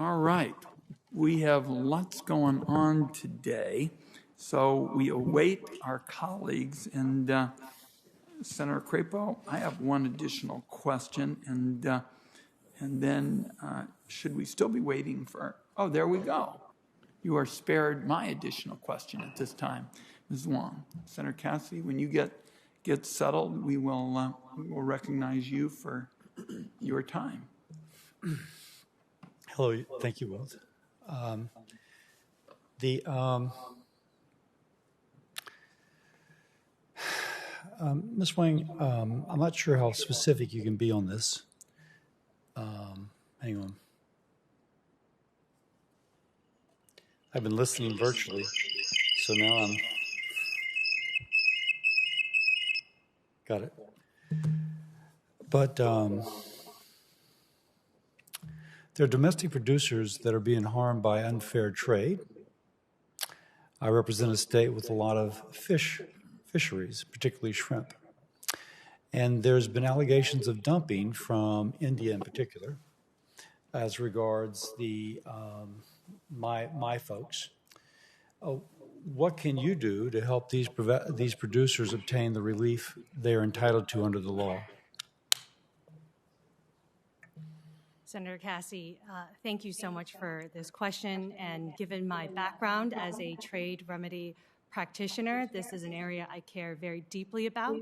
All right. We have lots going on today, so we await our colleagues. And Senator Crapo, I have one additional question, and then should we still be waiting for? Oh, there we go. You are spared my additional question at this time, Ms. Wang. Senator Cassidy, when you get settled, we will recognize you for your time. Hello, thank you both. Ms. Wang, I'm not sure how specific you can be on this. Hang on. I've been listening virtually, so now I'm... Got it. But there are domestic producers that are being harmed by unfair trade. I represent a state with a lot of fisheries, particularly shrimp. And there's been allegations of dumping from India in particular as regards the my folks. What can you do to help these producers obtain the relief they are entitled to under the law? Senator Cassidy, thank you so much for this question. And given my background as a trade remedy practitioner, this is an area I care very deeply about.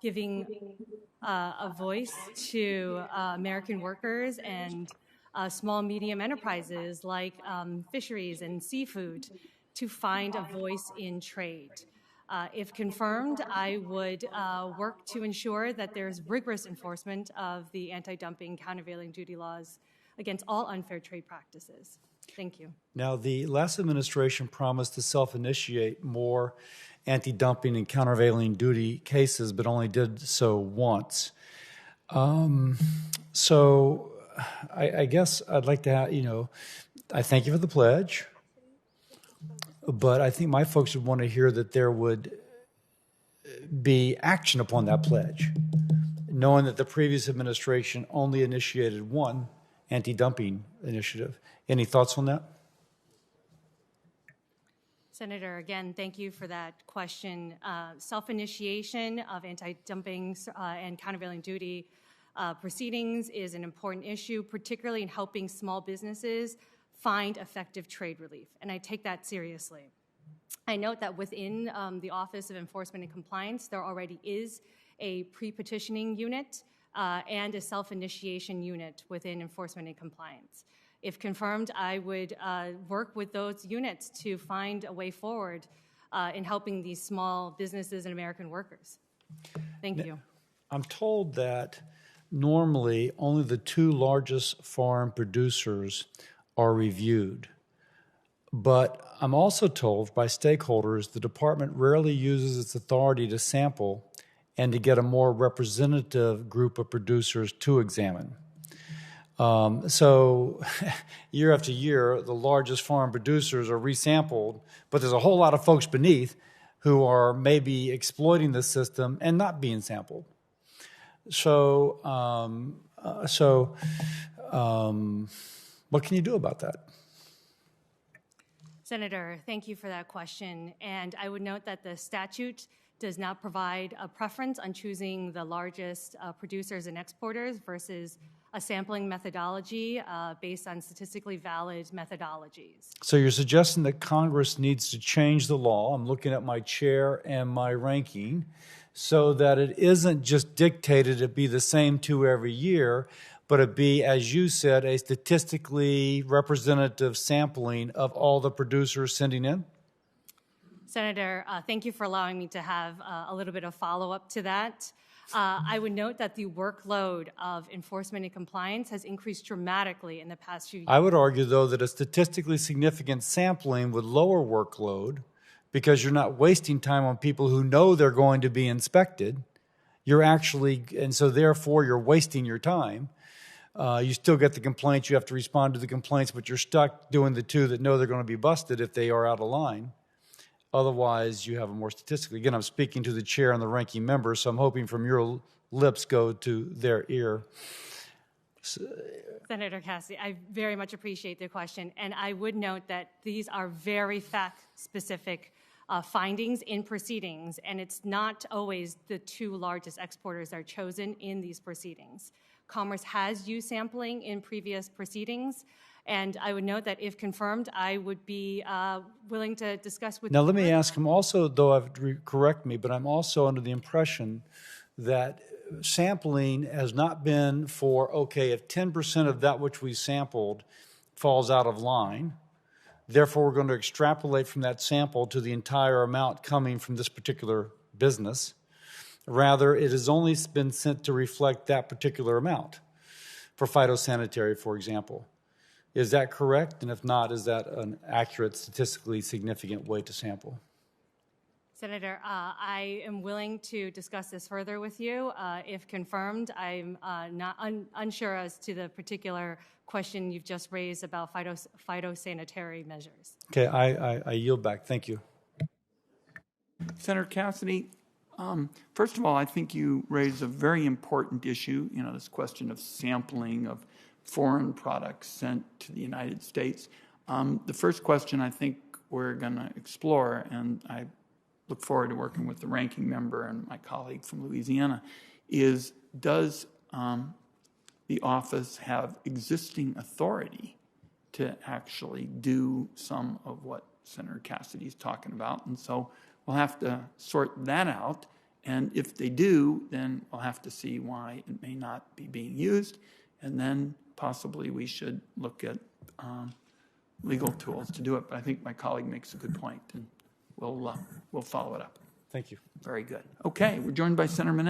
Giving a voice to American workers and small, medium enterprises like fisheries and seafood to find a voice in trade. If confirmed, I would work to ensure that there's rigorous enforcement of the anti-dumping countervailing duty laws against all unfair trade practices. Thank you. Now, the last administration promised to self-initiate more anti-dumping and countervailing duty cases, but only did so once. So I guess I'd like to have, I thank you for the pledge. But I think my folks would want to hear that there would be action upon that pledge, knowing that the previous administration only initiated one anti-dumping initiative. Any thoughts on that? Senator, again, thank you for that question. Self-initiation of anti-dumping and countervailing duty proceedings is an important issue, particularly in helping small businesses find effective trade relief, and I take that seriously. I note that within the Office of Enforcement and Compliance, there already is a pre-petitioning unit and a self-initiation unit within Enforcement and Compliance. If confirmed, I would work with those units to find a way forward in helping these small businesses and American workers. Thank you. I'm told that normally only the two largest foreign producers are reviewed. But I'm also told by stakeholders the department rarely uses its authority to sample and to get a more representative group of producers to examine. So year after year, the largest foreign producers are resampled, but there's a whole lot of folks beneath who are maybe exploiting the system and not being sampled. So what can you do about that? Senator, thank you for that question. And I would note that the statute does not provide a preference on choosing the largest producers and exporters versus a sampling methodology based on statistically valid methodologies. So you're suggesting that Congress needs to change the law. I'm looking at my chair and my ranking so that it isn't just dictated to be the same two every year, but it be, as you said, a statistically representative sampling of all the producers sending in? Senator, thank you for allowing me to have a little bit of follow-up to that. I would note that the workload of enforcement and compliance has increased dramatically in the past few years. I would argue, though, that a statistically significant sampling would lower workload because you're not wasting time on people who know they're going to be inspected. You're actually, and so therefore you're wasting your time. You still get the complaints, you have to respond to the complaints, but you're stuck doing the two that know they're going to be busted if they are out of line. Otherwise, you have a more statistically. Again, I'm speaking to the chair and the ranking member, so I'm hoping from your lips go to their ear. Senator Cassidy, I very much appreciate the question, and I would note that these are very fact-specific findings in proceedings, and it's not always the two largest exporters are chosen in these proceedings. Commerce has used sampling in previous proceedings, and I would note that if confirmed, I would be willing to discuss with Now, you. let me ask him also, though, correct me, but I'm also under the impression that sampling has not been for, okay, if 10% of that which we sampled falls out of line, therefore we're going to extrapolate from that sample to the entire amount coming from this particular business. Rather, it has only been sent to reflect that particular amount for phytosanitary, for example. Is that correct? And if not, is that an accurate, statistically significant way to sample? Senator, I am willing to discuss this further with you. If confirmed, I'm not unsure as to the particular question you've just raised about phytosanitary measures. Okay, I yield back. Thank you. Senator Cassidy, first of all, I think you raise a very important issue, this question of sampling of foreign products sent to the United States. The first question I think we're going to explore, and I look forward to working with the ranking member and my colleague from Louisiana, is does the office have existing authority to actually do some of what Senator Cassidy is talking about? And so we'll have to sort that out. And if they do, then we'll have to see why it may not be being used. And then possibly we should look at legal tools to do it. But I think my colleague makes a good point, and we'll follow it up. Thank you. Very good. Okay, we're joined by Senator Menendez.